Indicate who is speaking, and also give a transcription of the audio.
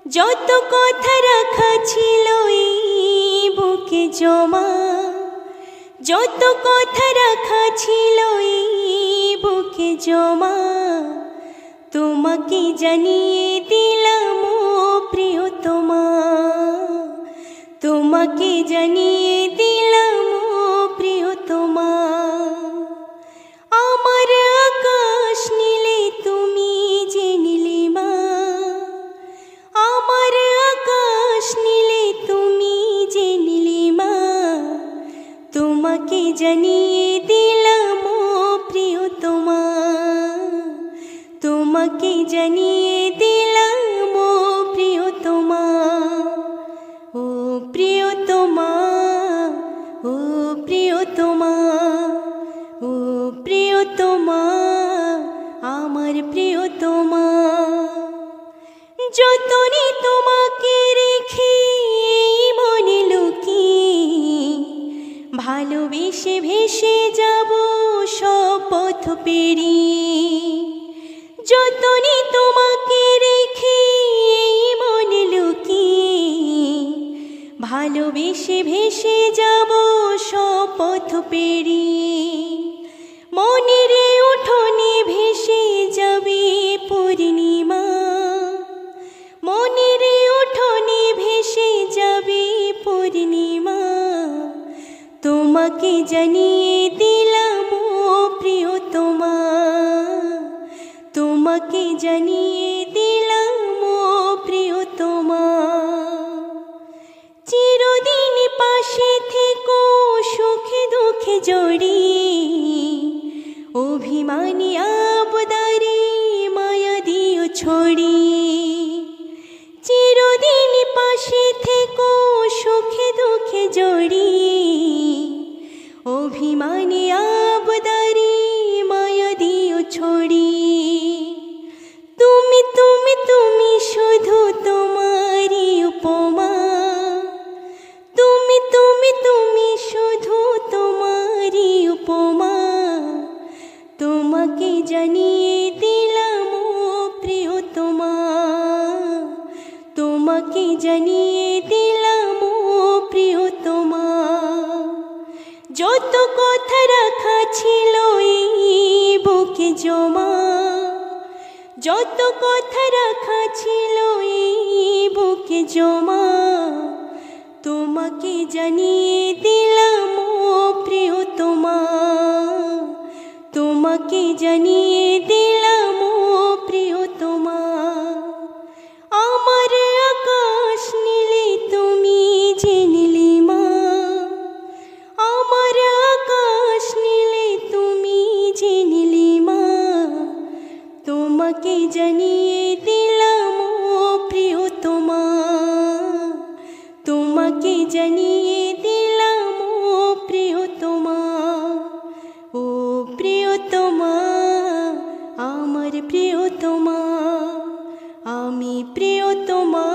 Speaker 1: যত কথা রাখা ছিল এই বুকে জমা, যত কথা রাখা ছিল এই বুকে জমা, তোমাকে জানিয়ে দিলাম ও প্রিয়তমা, তোমাকে জানিয়ে দিলাম ও প্রিয়তমা। আমার আকাশ নীলে তুমি যে নীলিমা, আমার আকাশ নীলে তুমি যে নীলিমা, তোমাকে জানিয়ে দিলাম ও প্রিয়তমা, তোমাকে জানিয়ে দিলাম ও প্রিয়তমা। ও প্রিয়তমা, ও প্রিয়তমা, ও প্রিয়তমা, আমার প্রিয়তমা। যতনে তোমাকে রেখে মনে লুকিয়ে, ভালোবেসে ভেসে যাব সব পথ পেরিয়ে। যতনে তোমাকে রেখে মনে লুকিয়ে, ভালোবেসে ভেসে যাব সব পথ পেরিয়ে। মনের উঠোনে ভেসে যাবে পূর্ণিমা, মনের উঠোনে ভেসে যাবে পূর্ণিমা, তোমাকে জানিয়ে দিলাম ও প্রিয়তমা, তোমাকে জানিয়ে দিলাম ও প্রিয়তমা। চিরদিন পাশে থেকো সুখে দুঃখে জড়িয়ে, অভিমানী আবদারে মায়া দিও ছড়িয়ে। চিরদিন পাশে থেকো সুখে দুঃখে জড়িয়ে, অভিমানী আবদারে মায়া দিও ছড়িয়ে। তুমি তুমি তুমি শুধু তোমারই উপমা, তুমি তুমি তুমি শুধু তোমারই উপমা, তোমাকে জানিয়ে দিলাম ও প্রিয়তমা, তোমাকে জানিয়ে দিলাম ও প্রিয়তমা। যত কথা রাখা ছিল এই বুকে জমা, যত কথা রাখা ছিল এই বুকে জমা, তোমাকে জানিয়ে দিলাম ও প্রিয়তমা, তোমাকে জানিয়ে দিলাম ও প্রিয়তমা। আমার আকাশ নীলে তুমি যে নীলিমা, আমার আকাশ নীলে তুমি যে নীলিমা, তোমাকে জানিয়ে দিলাম ও প্রিয়তমা, তোমাকে জানিয়ে দিলাম ও প্রিয়তমা। ও প্রিয়তমা, আমার প্রিয়তমা, আমি প্রিয়তমা।